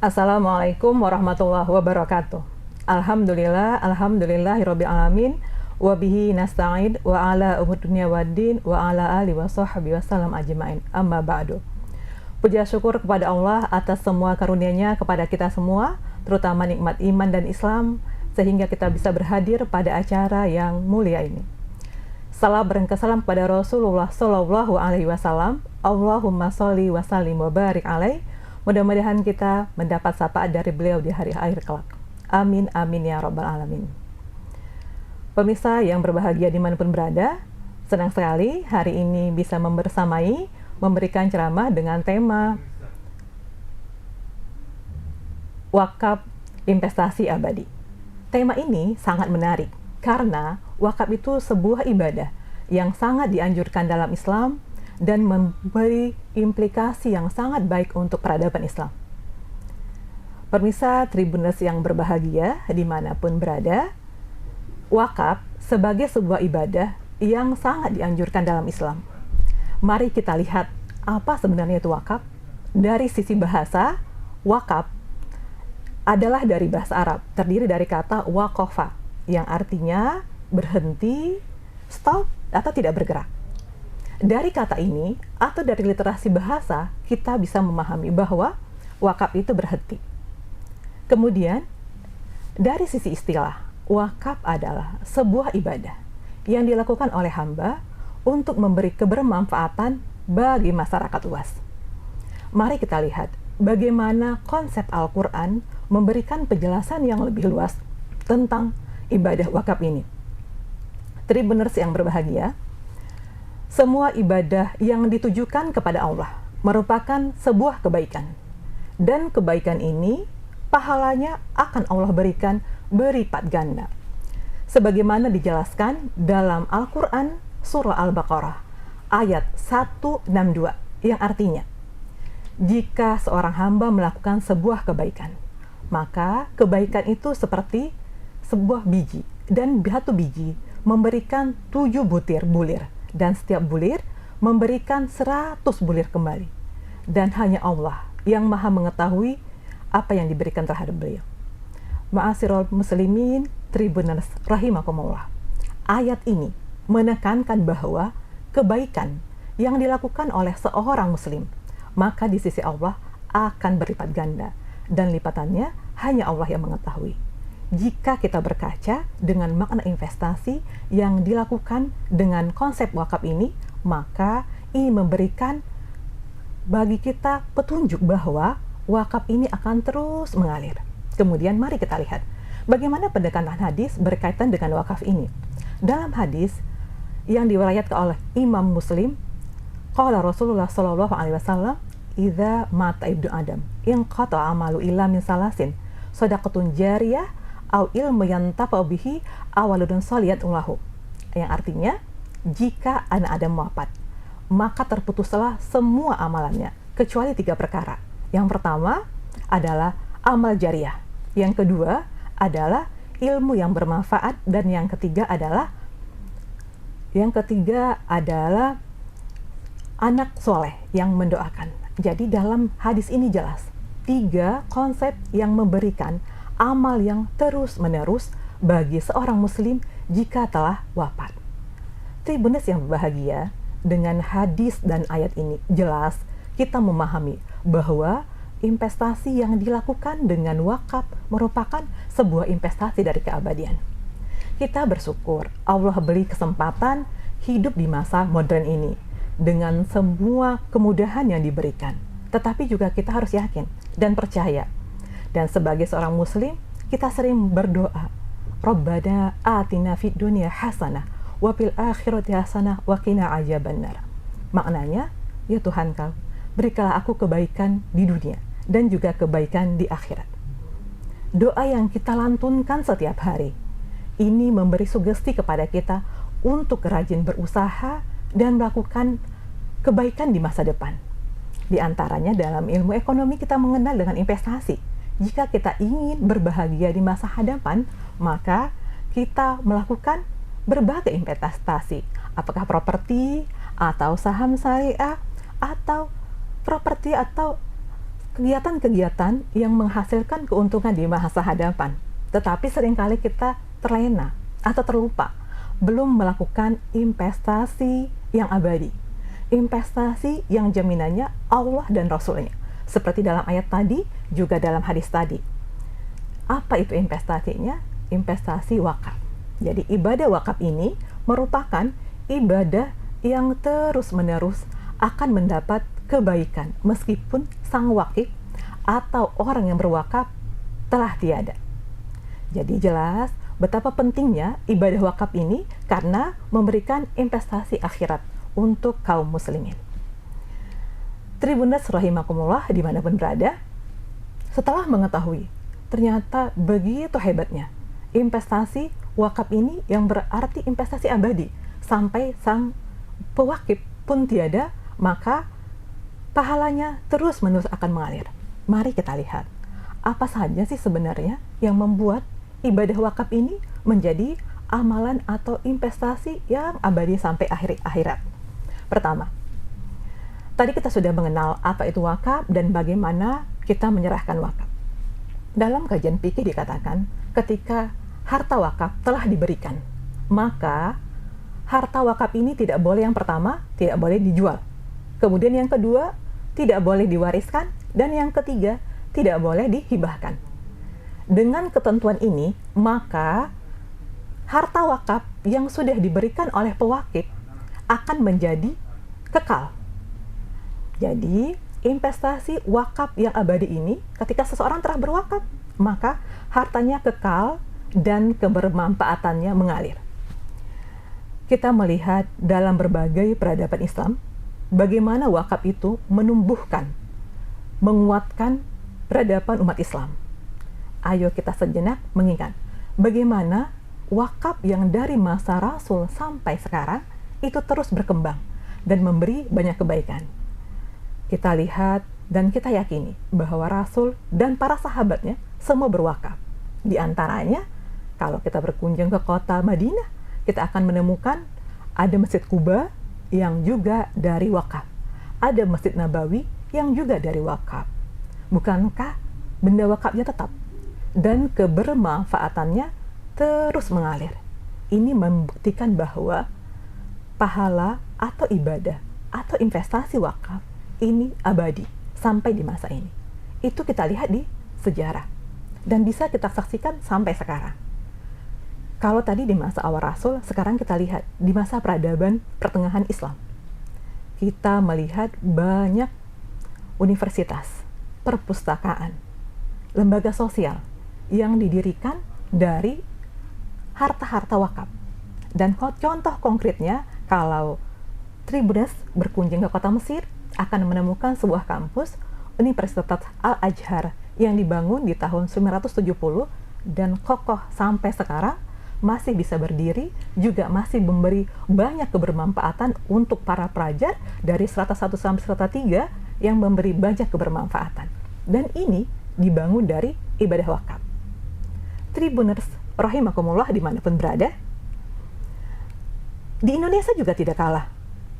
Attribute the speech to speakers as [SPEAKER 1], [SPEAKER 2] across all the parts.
[SPEAKER 1] Assalamualaikum warahmatullahi wabarakatuh. Alhamdulillahirabbil alamin wa bihi nasta'in wa ala umur dunya waddin wa ala alihi wa sahbihi wasallam ajma'in. Amma ba'du. Puja syukur kepada Allah atas semua karunia-Nya kepada kita semua, terutama nikmat iman dan Islam, sehingga kita bisa berhadir pada acara yang mulia ini. Salam berkesalam kepada Rasulullah Sallallahu Alaihi Wasallam. Allahumma sholli wa sallim wa barik alaih. Mudah-mudahan kita mendapat sapaan dari beliau di hari akhir kelak. Amin, amin ya rabbal alamin. Pemirsa yang berbahagia dimanapun berada, senang sekali hari ini bisa membersamai, memberikan ceramah dengan tema wakaf investasi abadi. Tema ini sangat menarik karena wakaf itu sebuah ibadah yang sangat dianjurkan dalam Islam dan memberi implikasi yang sangat baik untuk peradaban Islam. Pemirsa Tribuners yang berbahagia dimanapun berada, wakaf sebagai sebuah ibadah yang sangat dianjurkan dalam Islam. Mari kita lihat apa sebenarnya itu wakaf. Dari sisi bahasa, wakaf adalah dari bahasa Arab, terdiri dari kata waqafa, yang artinya berhenti, stop, atau tidak bergerak. Dari kata ini, atau dari literasi bahasa, kita bisa memahami bahwa wakaf itu berhenti. Kemudian, dari sisi istilah, wakaf adalah sebuah ibadah yang dilakukan oleh hamba untuk memberi kebermanfaatan bagi masyarakat luas. Mari kita lihat bagaimana konsep Al-Quran memberikan penjelasan yang lebih luas tentang ibadah wakaf ini. Tribuners yang berbahagia, semua ibadah yang ditujukan kepada Allah merupakan sebuah kebaikan. Dan kebaikan ini, pahalanya akan Allah berikan berlipat ganda. Sebagaimana dijelaskan dalam Al-Quran Surah Al-Baqarah, ayat 162, yang artinya, jika seorang hamba melakukan sebuah kebaikan, maka kebaikan itu seperti sebuah biji, dan satu biji memberikan 7 butir bulir, dan setiap bulir memberikan 100 bulir kembali. Dan hanya Allah yang maha mengetahui apa yang diberikan terhadap beliau. Ma'asyiral muslimin, Tribuners rahimakumullah. Ayat ini menekankan bahwa kebaikan yang dilakukan oleh seorang muslim, maka di sisi Allah akan berlipat ganda. Dan lipatannya hanya Allah yang mengetahui. Jika kita berkaca dengan makna investasi yang dilakukan dengan konsep wakaf ini, maka ini memberikan bagi kita petunjuk bahwa wakaf ini akan terus mengalir. Kemudian mari kita lihat bagaimana pendekatan hadis berkaitan dengan wakaf ini. Dalam hadis yang diriwayatkan oleh Imam Muslim, qala Rasulullah sallallahu alaihi wasallam, "Idza mata ibnu Adam, in qata amalu illa min salasin, shadaqatun jariyah au ilmu yantafa'u bihi awaludun sholiyat ulahu." Yang artinya, jika anak Adam wafat, maka terputuslah semua amalannya kecuali 3 perkara. Yang pertama adalah amal jariah, yang kedua adalah ilmu yang bermanfaat, dan yang ketiga adalah anak soleh yang mendoakan. Jadi dalam hadis ini jelas 3 konsep yang memberikan amal yang terus-menerus bagi seorang muslim jika telah wafat. Tribuners yang berbahagia, dengan hadis dan ayat ini jelas kita memahami bahwa investasi yang dilakukan dengan wakaf merupakan sebuah investasi dari keabadian. Kita bersyukur Allah beri kesempatan hidup di masa modern ini dengan semua kemudahan yang diberikan. Tetapi juga kita harus yakin dan percaya. Dan sebagai seorang muslim, kita sering berdoa, Rabbana atina fid dunya hasanah wa fil akhirati hasanah wa qina adzabannar. Maknanya, ya Tuhanku, berikanlah aku kebaikan di dunia dan juga kebaikan di akhirat. Doa yang kita lantunkan setiap hari ini memberi sugesti kepada kita untuk rajin berusaha dan melakukan kebaikan di masa depan. Di antaranya dalam ilmu ekonomi kita mengenal dengan investasi. Jika kita ingin berbahagia di masa hadapan, maka kita melakukan berbagai investasi, apakah properti, atau saham syariah, atau properti, atau kegiatan-kegiatan yang menghasilkan keuntungan di masa hadapan. Tetapi seringkali kita terlena atau terlupa, belum melakukan investasi yang abadi. Investasi yang jaminannya Allah dan Rasulnya. Seperti dalam ayat tadi, juga dalam hadis tadi. Apa itu investasinya? Investasi wakaf. Jadi ibadah wakaf ini merupakan ibadah yang terus-menerus akan mendapat kebaikan meskipun sang wakif atau orang yang berwakaf telah tiada. Jadi jelas betapa pentingnya ibadah wakaf ini karena memberikan investasi akhirat untuk kaum muslimin. Tribuners rahimakumullah dimanapun berada, setelah mengetahui ternyata begitu hebatnya investasi wakaf ini yang berarti investasi abadi sampai sang pewakif pun tiada, maka pahalanya terus-menerus akan mengalir. Mari kita lihat, apa saja sih sebenarnya yang membuat ibadah wakaf ini menjadi amalan atau investasi yang abadi sampai akhir akhirat. Pertama, tadi kita sudah mengenal apa itu wakaf dan bagaimana kita menyerahkan wakaf. Dalam kajian fikih dikatakan, ketika harta wakaf telah diberikan, maka harta wakaf ini tidak boleh, yang pertama, tidak boleh dijual. Kemudian yang kedua, tidak boleh diwariskan. Dan yang ketiga, tidak boleh dihibahkan. Dengan ketentuan ini, maka harta wakaf yang sudah diberikan oleh pewakif akan menjadi kekal. Jadi, investasi wakaf yang abadi ini, ketika seseorang telah berwakaf, maka hartanya kekal dan kebermanfaatannya mengalir. Kita melihat dalam berbagai peradaban Islam, bagaimana wakaf itu menumbuhkan, menguatkan peradaban umat Islam. Ayo kita sejenak mengingat bagaimana wakaf yang dari masa Rasul sampai sekarang itu terus berkembang dan memberi banyak kebaikan. Kita lihat dan kita yakini bahwa Rasul dan para sahabatnya semua berwakaf. Di antaranya, kalau kita berkunjung ke kota Madinah, kita akan menemukan ada Masjid Quba yang juga dari wakaf. Ada Masjid Nabawi yang juga dari wakaf. Bukankah benda wakafnya tetap? Dan kebermanfaatannya terus mengalir. Ini membuktikan bahwa pahala atau ibadah atau investasi wakaf ini abadi sampai di masa ini. Itu kita lihat di sejarah dan bisa kita saksikan sampai sekarang. Kalau tadi di masa awal Rasul, sekarang kita lihat di masa peradaban pertengahan Islam. Kita melihat banyak universitas, perpustakaan, lembaga sosial yang didirikan dari harta-harta wakaf. Dan contoh konkretnya, kalau Tribuners berkunjung ke kota Mesir, akan menemukan sebuah kampus Universitas Al-Azhar yang dibangun di tahun 970 dan kokoh sampai sekarang, masih bisa berdiri, juga masih memberi banyak kebermanfaatan untuk para pelajar dari strata 1 sampai strata 3 yang memberi banyak kebermanfaatan. Dan ini dibangun dari ibadah wakaf. Tribuners rahimakumullah dimanapun berada, di Indonesia juga tidak kalah,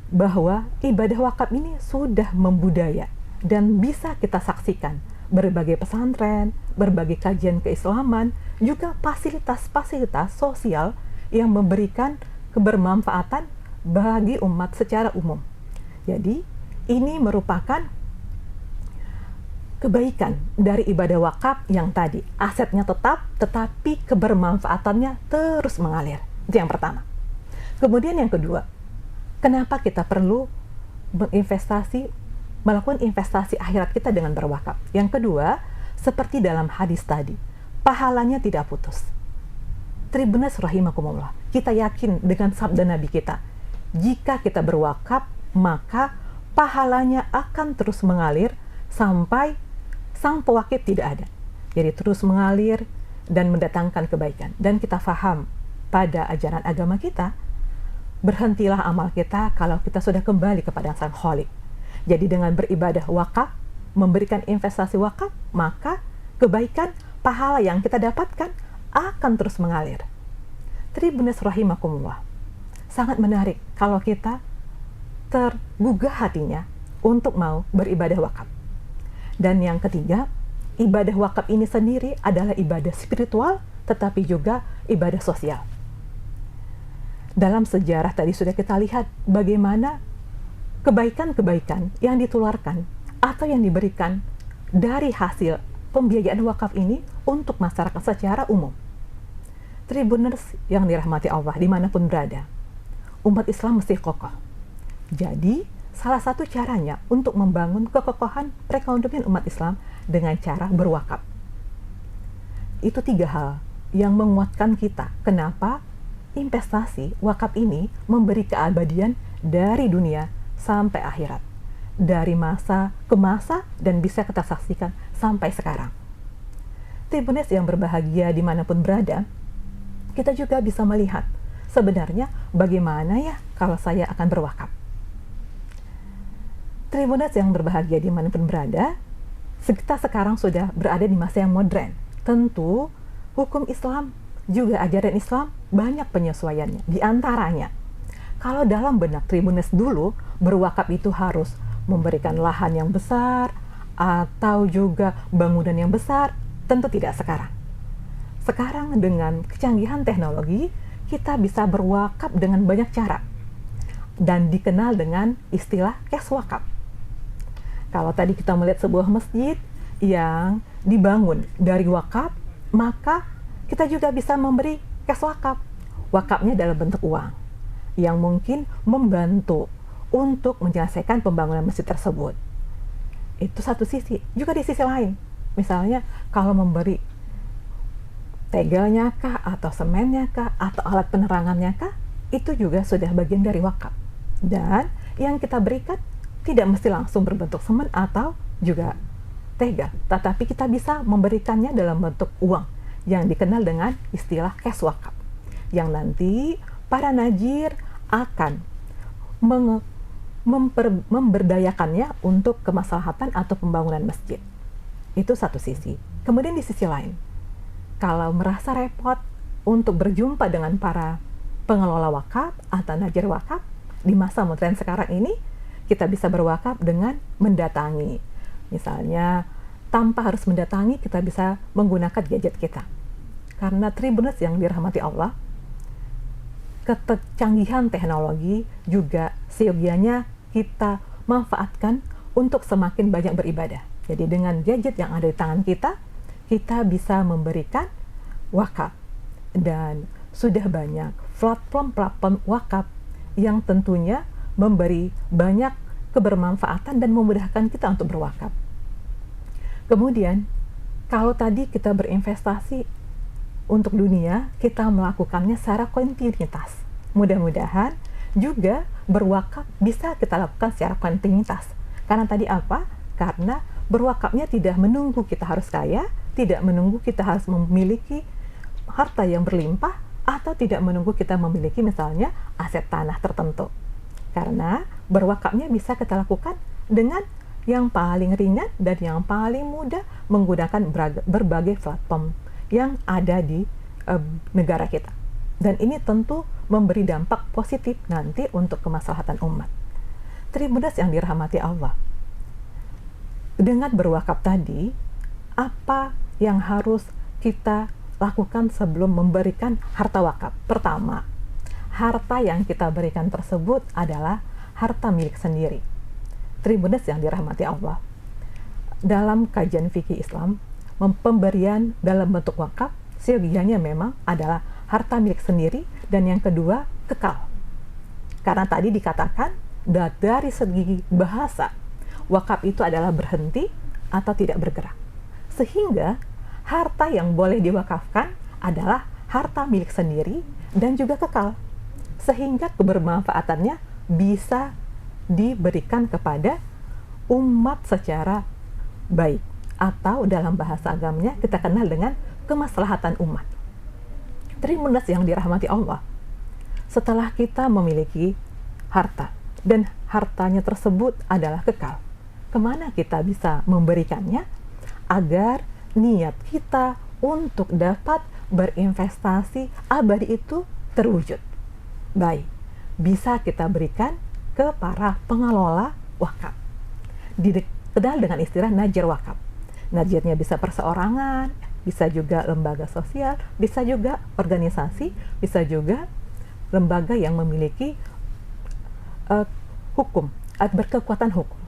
[SPEAKER 1] bahwa ibadah wakaf ini sudah membudaya dan bisa kita saksikan berbagai pesantren, berbagai kajian keislaman, juga fasilitas-fasilitas sosial yang memberikan kebermanfaatan bagi umat secara umum. Jadi, ini merupakan kebaikan dari ibadah wakaf yang tadi. Asetnya tetap, tetapi kebermanfaatannya terus mengalir. Itu yang pertama. Kemudian yang kedua, kenapa kita perlu melakukan investasi akhirat kita dengan berwakaf? Yang kedua, seperti dalam hadis tadi, pahalanya tidak putus. Tribuners rahimakumullah, kita yakin dengan sabda Nabi kita, jika kita berwakaf, maka pahalanya akan terus mengalir sampai sang pewakif tidak ada. Jadi terus mengalir dan mendatangkan kebaikan. Dan kita faham pada ajaran agama kita, berhentilah amal kita kalau kita sudah kembali kepada Sang Khalik. Jadi dengan beribadah wakaf, memberikan investasi wakaf, maka kebaikan, pahala yang kita dapatkan akan terus mengalir. Tribuners rahimakumullah, sangat menarik kalau kita tergugah hatinya untuk mau beribadah wakaf. Dan yang ketiga, ibadah wakaf ini sendiri adalah ibadah spiritual, tetapi juga ibadah sosial. Dalam sejarah tadi sudah kita lihat bagaimana kebaikan-kebaikan yang ditularkan atau yang diberikan dari hasil pembiayaan wakaf ini untuk masyarakat secara umum. Tribuners yang dirahmati Allah dimanapun berada, umat Islam mesti kokoh. Jadi, salah satu caranya untuk membangun kekokohan perekonomian umat Islam dengan cara berwakaf. Itu 3 hal yang menguatkan kita. Kenapa investasi wakaf ini memberi keabadian dari dunia sampai akhirat, dari masa ke masa, dan bisa kita saksikan sampai sekarang. Tribuners yang berbahagia dimanapun berada, kita juga bisa melihat sebenarnya bagaimana ya kalau saya akan berwakaf. Tribuners yang berbahagia dimanapun berada, kita sekarang sudah berada di masa yang modern. Tentu hukum Islam juga ajaran Islam banyak penyesuaiannya. Di antaranya, kalau dalam benak Tribuners dulu, berwakaf itu harus memberikan lahan yang besar atau juga bangunan yang besar, tentu tidak sekarang. Sekarang dengan kecanggihan teknologi, kita bisa berwakaf dengan banyak cara dan dikenal dengan istilah cash wakaf. Kalau tadi kita melihat sebuah masjid yang dibangun dari wakaf, maka kita juga bisa memberi cash wakaf. Wakafnya dalam bentuk uang yang mungkin membantu untuk menyelesaikan pembangunan masjid tersebut. Itu satu sisi. Juga di sisi lain, misalnya kalau memberi tegelnya kah, atau semennya kah, atau alat penerangannya kah, itu juga sudah bagian dari wakaf. Dan yang kita berikan tidak mesti langsung berbentuk semen atau juga tegel, tetapi kita bisa memberikannya dalam bentuk uang yang dikenal dengan istilah cash wakaf, yang nanti para najir akan memberdayakannya untuk kemaslahatan atau pembangunan masjid. Itu satu sisi. Kemudian di sisi lain, kalau merasa repot untuk berjumpa dengan para pengelola wakaf atau najir wakaf di masa modern sekarang ini, kita bisa berwakaf dengan mendatangi. Misalnya, tanpa harus mendatangi, kita bisa menggunakan gadget kita. Karena Tribuners yang dirahmati Allah, kecanggihan teknologi juga seyogianya kita manfaatkan untuk semakin banyak beribadah. Jadi dengan gadget yang ada di tangan kita, kita bisa memberikan wakaf. Dan sudah banyak platform-platform wakaf yang tentunya memberi banyak kebermanfaatan dan memudahkan kita untuk berwakaf. Kemudian, kalau tadi kita berinvestasi untuk dunia, kita melakukannya secara kontinuitas. Mudah-mudahan juga berwakaf bisa kita lakukan secara kontinuitas. Karena tadi apa? Karena berwakafnya tidak menunggu kita harus kaya, tidak menunggu kita harus memiliki harta yang berlimpah, atau tidak menunggu kita memiliki misalnya aset tanah tertentu. Karena berwakafnya bisa kita lakukan dengan yang paling ringan dan yang paling mudah menggunakan berbagai platform yang ada di negara kita. Dan ini tentu memberi dampak positif nanti untuk kemaslahatan umat. Tribuners yang dirahmati Allah, dengan berwakaf tadi, apa yang harus kita lakukan sebelum memberikan harta wakaf? Pertama, harta yang kita berikan tersebut adalah harta milik sendiri. Tribuners yang dirahmati Allah, dalam kajian fikih Islam, pemberian dalam bentuk wakaf seyogianya memang adalah harta milik sendiri, dan yang kedua kekal. Karena tadi dikatakan dari segi bahasa, wakaf itu adalah berhenti atau tidak bergerak. Sehingga harta yang boleh diwakafkan adalah harta milik sendiri dan juga kekal. Sehingga kebermanfaatannya bisa diberikan kepada umat secara baik, atau dalam bahasa agamanya kita kenal dengan kemaslahatan umat. Tribuners yang dirahmati Allah, setelah kita memiliki harta dan hartanya tersebut adalah kekal, kemana kita bisa memberikannya agar niat kita untuk dapat berinvestasi abadi itu terwujud? Baik, bisa kita berikan ke para pengelola wakaf. kenal dengan istilah najir wakaf. Najirnya bisa perseorangan, bisa juga lembaga sosial, bisa juga organisasi, bisa juga lembaga yang memiliki hukum, berkekuatan hukum.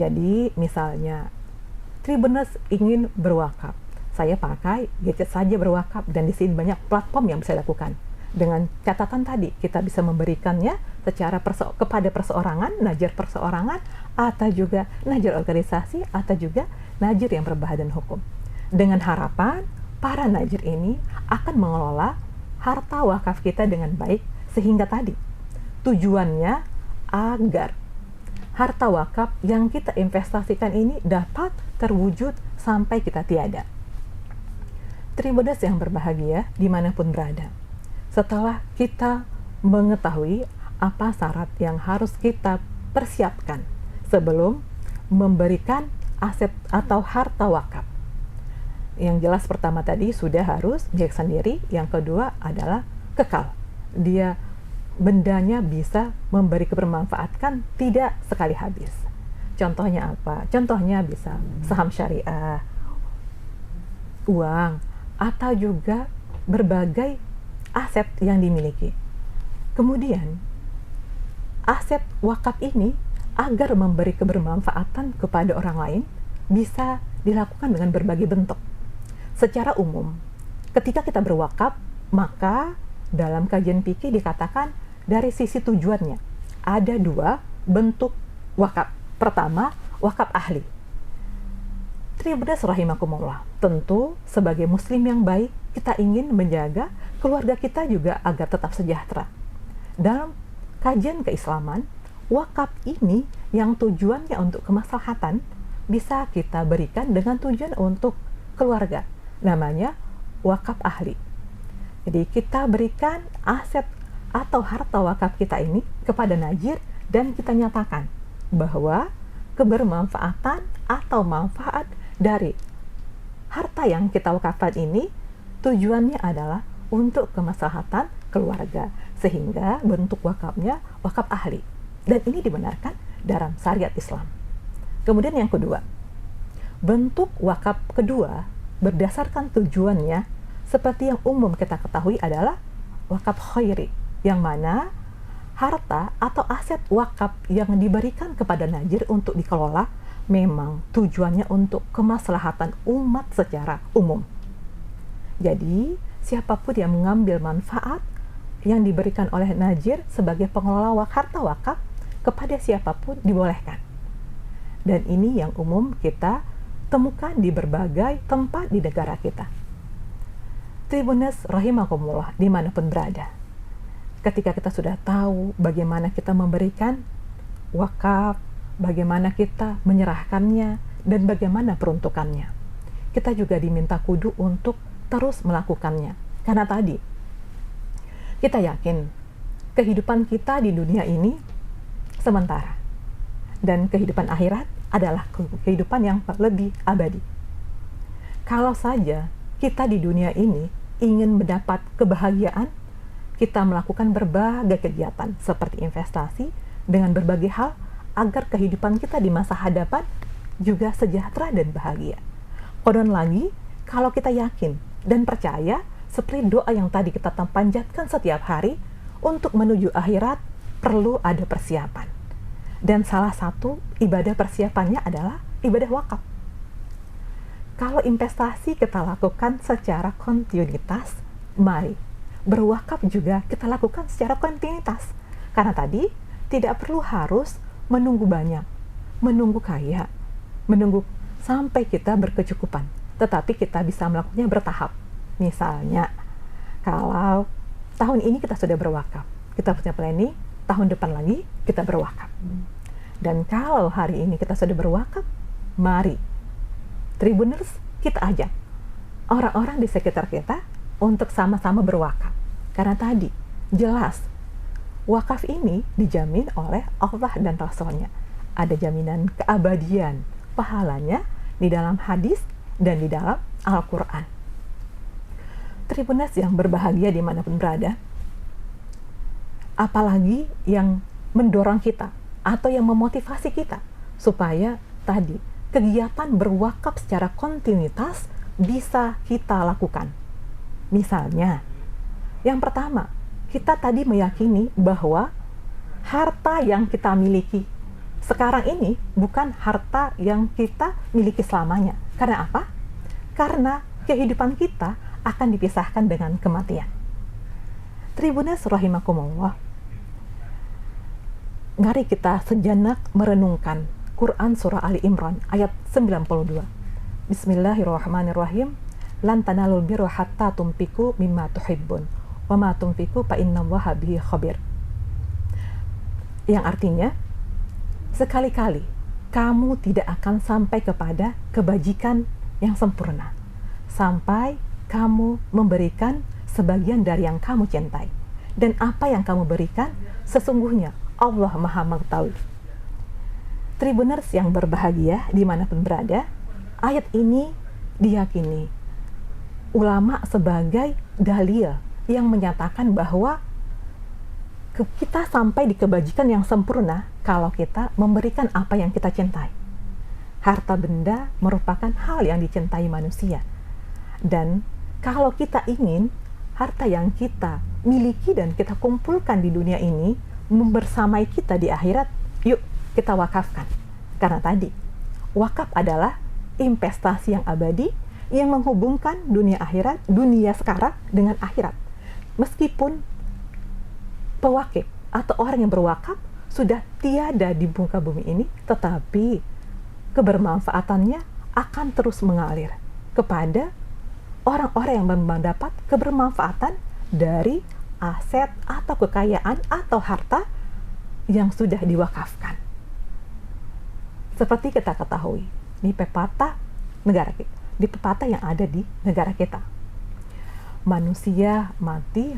[SPEAKER 1] Jadi misalnya Tribuners ingin berwakaf, saya pakai gadget saja berwakaf, dan di sini banyak platform yang bisa dilakukan. Dengan catatan tadi, kita bisa memberikannya secara kepada perseorangan, najir perseorangan, atau juga najir organisasi, atau juga najir yang berbadan hukum. Dengan harapan, para najir ini akan mengelola harta wakaf kita dengan baik, sehingga tadi tujuannya agar harta wakaf yang kita investasikan ini dapat terwujud sampai kita tiada. Tribuners yang berbahagia dimanapun berada, setelah kita mengetahui apa syarat yang harus kita persiapkan sebelum memberikan aset atau harta wakaf. Yang jelas pertama tadi sudah harus milik sendiri, yang kedua adalah kekal. Dia bendanya bisa memberi kebermanfaatan, tidak sekali habis. Contohnya apa? Contohnya bisa saham syariah, uang, atau juga berbagai aset yang dimiliki. Kemudian, aset wakaf ini agar memberi kebermanfaatan kepada orang lain bisa dilakukan dengan berbagai bentuk. Secara umum, ketika kita berwakaf, maka dalam kajian fikih dikatakan dari sisi tujuannya ada dua bentuk wakaf. Pertama, wakaf ahli. Tribuners rahimakumullah, tentu sebagai muslim yang baik, kita ingin menjaga keluarga kita juga agar tetap sejahtera. Dalam kajian keislaman, wakaf ini yang tujuannya untuk kemaslahatan bisa kita berikan dengan tujuan untuk keluarga. Namanya wakaf ahli. Jadi kita berikan aset atau harta wakaf kita ini kepada najir, dan kita nyatakan bahwa kebermanfaatan atau manfaat dari harta yang kita wakafkan ini tujuannya adalah untuk kemaslahatan keluarga, sehingga bentuk wakafnya wakaf ahli, dan ini dibenarkan dalam syariat Islam. Kemudian yang kedua, bentuk wakaf kedua berdasarkan tujuannya seperti yang umum kita ketahui adalah wakaf khairi, yang mana harta atau aset wakaf yang diberikan kepada najir untuk dikelola memang tujuannya untuk kemaslahatan umat secara umum. Jadi, siapapun yang mengambil manfaat yang diberikan oleh najir sebagai pengelola harta wakaf kepada siapapun dibolehkan. Dan ini yang umum kita temukan di berbagai tempat di negara kita. Tribuners rahimakumullah dimanapun berada, ketika kita sudah tahu bagaimana kita memberikan wakaf, bagaimana kita menyerahkannya, dan bagaimana peruntukannya, kita juga diminta kudu untuk terus melakukannya. Karena tadi, kita yakin kehidupan kita di dunia ini sementara, dan kehidupan akhirat adalah kehidupan yang lebih abadi. Kalau saja kita di dunia ini ingin mendapat kebahagiaan, kita melakukan berbagai kegiatan seperti investasi dengan berbagai hal agar kehidupan kita di masa hadapan juga sejahtera dan bahagia. Konon lagi, kalau kita yakin dan percaya seperti doa yang tadi kita panjatkan setiap hari, untuk menuju akhirat perlu ada persiapan. Dan salah satu ibadah persiapannya adalah ibadah wakaf. Kalau investasi kita lakukan secara kontinuitas, mari berwakaf juga kita lakukan secara kontinuitas. Karena tadi tidak perlu harus menunggu banyak, menunggu kaya, menunggu sampai kita berkecukupan. Tetapi kita bisa melakukannya bertahap. Misalnya, kalau tahun ini kita sudah berwakaf, kita punya planning, tahun depan lagi kita berwakaf. Dan kalau hari ini kita sudah berwakaf, mari Tribuners kita ajak orang-orang di sekitar kita untuk sama-sama berwakaf. Karena tadi jelas wakaf ini dijamin oleh Allah dan Rasul-Nya. Ada jaminan keabadian pahalanya di dalam hadis dan di dalam Al-Quran. Tribuners yang berbahagia dimanapun berada, apalagi yang mendorong kita atau yang memotivasi kita supaya tadi kegiatan berwakaf secara kontinuitas bisa kita lakukan. Misalnya, yang pertama, kita tadi meyakini bahwa harta yang kita miliki sekarang ini bukan harta yang kita miliki selamanya. Karena apa? Karena kehidupan kita akan dipisahkan dengan kematian. Tribuners rahimakumullah, mari kita sejenak merenungkan Quran Surah Ali Imran ayat 92. Bismillahirrahmanirrahim. Lan tanalul birra hatta tunfiqu mimma tuhibbun wa ma tunfiqu fa innallaha bihi khabir. Yang artinya, sekali-kali kamu tidak akan sampai kepada kebajikan yang sempurna sampai kamu memberikan sebagian dari yang kamu cintai, dan apa yang kamu berikan sesungguhnya Allah Maha Mengetahui. Tribuners yang berbahagia dimanapun berada, ayat ini diyakini ulama sebagai dalil yang menyatakan bahwa kita sampai di kebajikan yang sempurna kalau kita memberikan apa yang kita cintai. Harta benda merupakan hal yang dicintai manusia, dan kalau kita ingin harta yang kita miliki dan kita kumpulkan di dunia ini membersamai kita di akhirat, yuk kita wakafkan. Karena tadi, wakaf adalah investasi yang abadi yang menghubungkan dunia akhirat, dunia sekarang dengan akhirat. Meskipun pewakif atau orang yang berwakaf sudah tiada di muka bumi ini, tetapi kebermanfaatannya akan terus mengalir kepada orang-orang yang mendapat kebermanfaatan dari aset atau kekayaan atau harta yang sudah diwakafkan. Seperti kita ketahui di pepatah negara kita, di pepatah yang ada di negara kita, manusia mati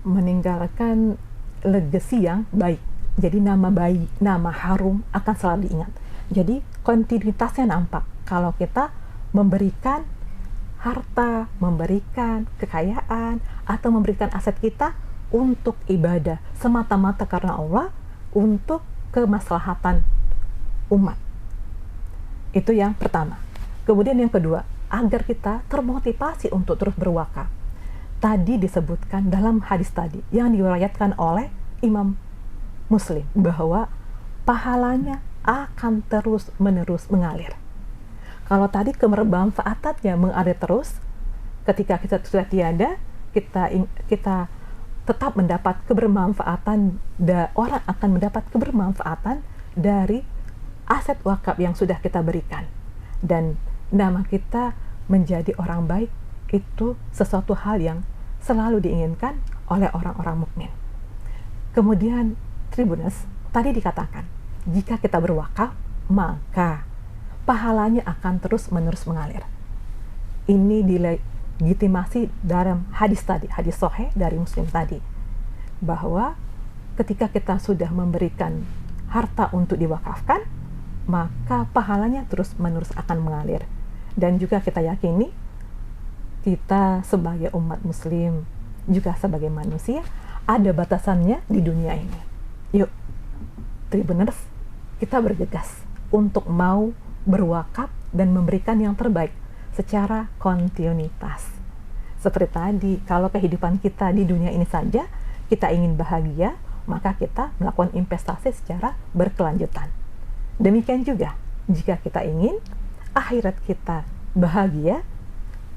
[SPEAKER 1] meninggalkan legacy yang baik. Jadi nama baik, nama harum akan selalu diingat. Jadi kontinuitasnya nampak kalau kita memberikan harta, memberikan kekayaan, atau memberikan aset kita untuk ibadah semata-mata karena Allah, untuk kemaslahatan umat. Itu yang pertama. Kemudian yang kedua, agar kita termotivasi untuk terus berwakaf. Tadi disebutkan dalam hadis tadi yang diriwayatkan oleh Imam Muslim bahwa pahalanya akan terus-menerus mengalir. Kalau tadi kebermanfaatannya mengalir terus, ketika kita sudah tiada, kita tetap mendapat kebermanfaatan, orang akan mendapat kebermanfaatan dari aset wakaf yang sudah kita berikan. Dan nama kita menjadi orang baik itu sesuatu hal yang selalu diinginkan oleh orang-orang mukmin. Kemudian Tribuners, tadi dikatakan, jika kita berwakaf, maka pahalanya akan terus-menerus mengalir. Ini dilegitimasi dalam hadis tadi, hadis sahih dari Muslim tadi, bahwa ketika kita sudah memberikan harta untuk diwakafkan, maka pahalanya terus-menerus akan mengalir. Dan juga kita yakini, kita sebagai umat Muslim, juga sebagai manusia, ada batasannya di dunia ini. Yuk, Tribuners, kita bergegas untuk mau berwakaf dan memberikan yang terbaik secara kontinuitas. Seperti tadi, kalau kehidupan kita di dunia ini saja, kita ingin bahagia, maka kita melakukan investasi secara berkelanjutan. Demikian juga, jika kita ingin akhirat kita bahagia,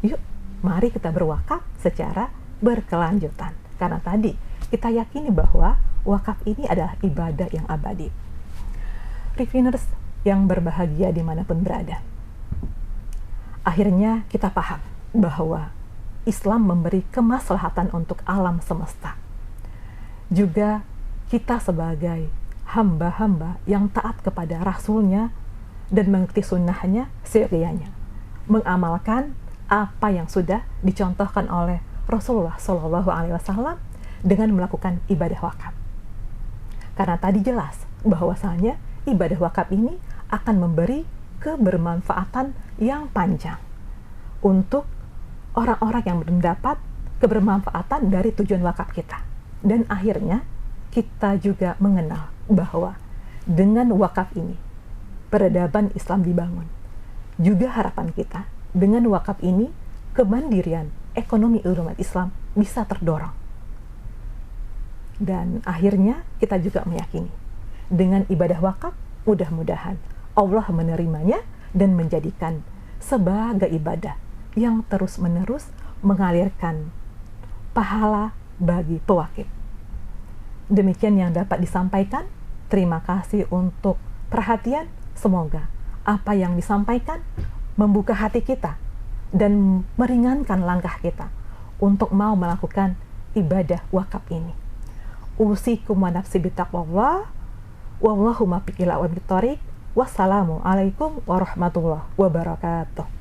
[SPEAKER 1] yuk, mari kita berwakaf secara berkelanjutan. Karena tadi, kita yakini bahwa wakaf ini adalah ibadah yang abadi. Refiners yang berbahagia dimanapun berada, akhirnya kita paham bahwa Islam memberi kemaslahatan untuk alam semesta. Juga kita sebagai hamba-hamba yang taat kepada Rasulnya dan mengikuti sunnahnya seyogyanya, mengamalkan apa yang sudah dicontohkan oleh Rasulullah SAW dengan melakukan ibadah wakaf. Karena tadi jelas bahwasanya ibadah wakaf ini akan memberi kebermanfaatan yang panjang untuk orang-orang yang mendapat kebermanfaatan dari tujuan wakaf kita. Dan akhirnya kita juga mengenal bahwa dengan wakaf ini, peradaban Islam dibangun. Juga harapan kita, dengan wakaf ini, kemandirian ekonomi umat Islam bisa terdorong. Dan akhirnya kita juga meyakini, dengan ibadah wakaf, mudah-mudahan Allah menerimanya dan menjadikan sebagai ibadah yang terus-menerus mengalirkan pahala bagi pewakif. Demikian yang dapat disampaikan. Terima kasih untuk perhatian. Semoga apa yang disampaikan membuka hati kita dan meringankan langkah kita untuk mau melakukan ibadah wakaf ini. Usikum wa nafsi bitaqwallah. Wallahu muwaffiq ila aqwamit thoriq. Wassalamu alaikum warahmatullahi wabarakatuh.